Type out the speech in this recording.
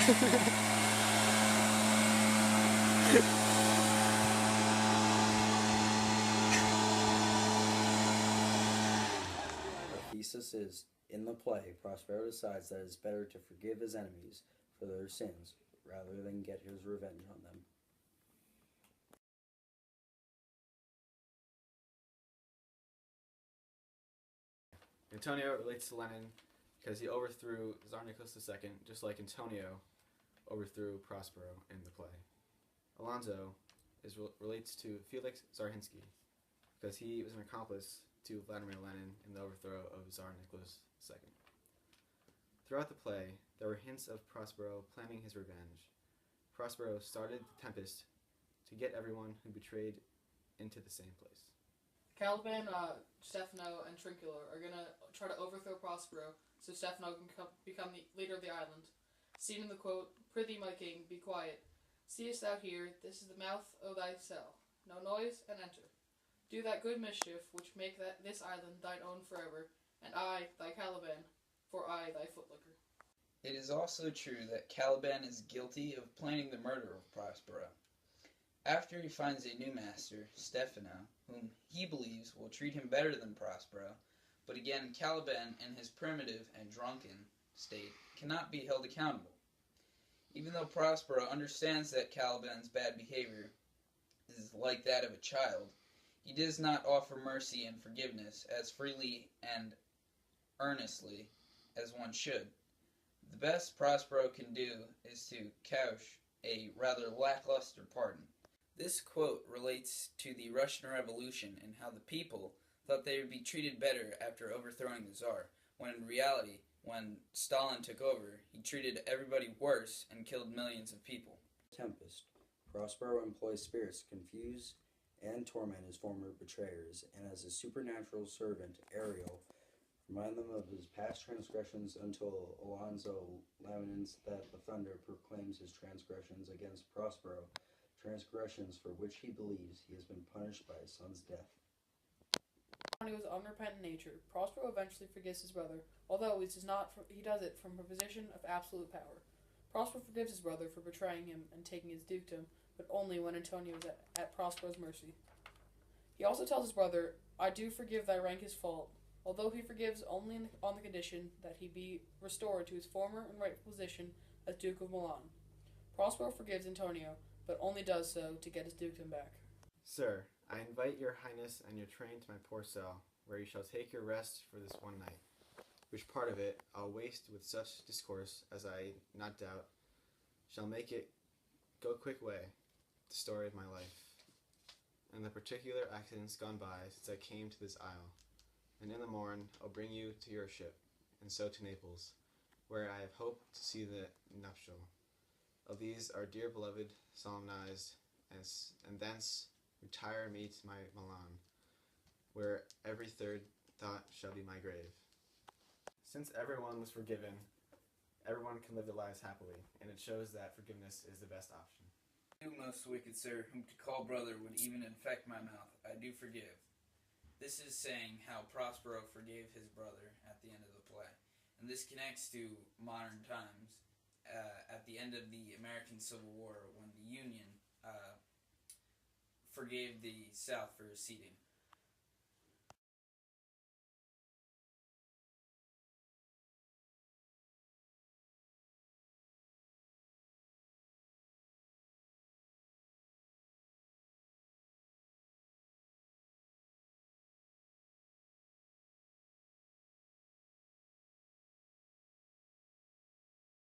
The thesis is, in the play, Prospero decides that it's better to forgive his enemies for their sins rather than get his revenge on them. Antonio relates to Lenin because he overthrew Tsar Nicholas II just like Antonio overthrew Prospero in the play. Alonzo relates to Felix Zarhinsky because he was an accomplice to Vladimir Lenin in the overthrow of Tsar Nicholas II. Throughout the play, there were hints of Prospero planning his revenge. Prospero started the tempest to get everyone who betrayed into the same place. Caliban, Stefano, and Trinculo are going to try to overthrow Prospero so Stefano can become the leader of the island. Seen in the quote, "Prithee, my king, be quiet. Seest thou here, this is the mouth o' thy cell. No noise, and enter. Do that good mischief which make this island thine own forever, and I, thy Caliban, for I, thy footlooker." It is also true that Caliban is guilty of planning the murder of Prospero. After he finds a new master, Stefano, whom he believes will treat him better than Prospero, but again Caliban in his primitive and drunken state cannot be held accountable. Even though Prospero understands that Caliban's bad behavior is like that of a child, he does not offer mercy and forgiveness as freely and earnestly as one should. The best Prospero can do is to couch a rather lackluster pardon. This quote relates to the Russian Revolution and how the people thought they would be treated better after overthrowing the Tsar, when in reality, when Stalin took over, he treated everybody worse and killed millions of people. Tempest. Prospero employs spirits to confuse and torment his former betrayers, and as his supernatural servant, Ariel, remind them of his past transgressions until Alonzo laments that the thunder proclaims his transgressions against Prospero, transgressions for which he believes he has been punished by his son's death. Antonio's unrepentant nature, Prospero eventually forgives his brother, although he does it from a position of absolute power. Prospero forgives his brother for betraying him and taking his dukedom, but only when Antonio is at Prospero's mercy. He also tells his brother, "I do forgive thy rankest fault," although he forgives only on the condition that he be restored to his former and rightful position as Duke of Milan. Prospero forgives Antonio, but only does so to get his dukedom back. Sir, I invite your highness and your train to my poor cell, where you shall take your rest for this one night, which part of it I'll waste with such discourse as I, not doubt, shall make it go quick way, the story of my life, and the particular accidents gone by since I came to this isle, and in the morn I'll bring you to your ship, and so to Naples, where I have hoped to see the nuptial of these our dear beloved solemnized, and thence retire me to my Milan, where every third thought shall be my grave. Since everyone was forgiven, everyone can live their lives happily, and it shows that forgiveness is the best option. You, most wicked sir, whom to call brother would even infect my mouth, I do forgive. This is saying how Prospero forgave his brother at the end of the play, and this connects to modern times. At the end of the American Civil War, when the Union forgave the South for seceding.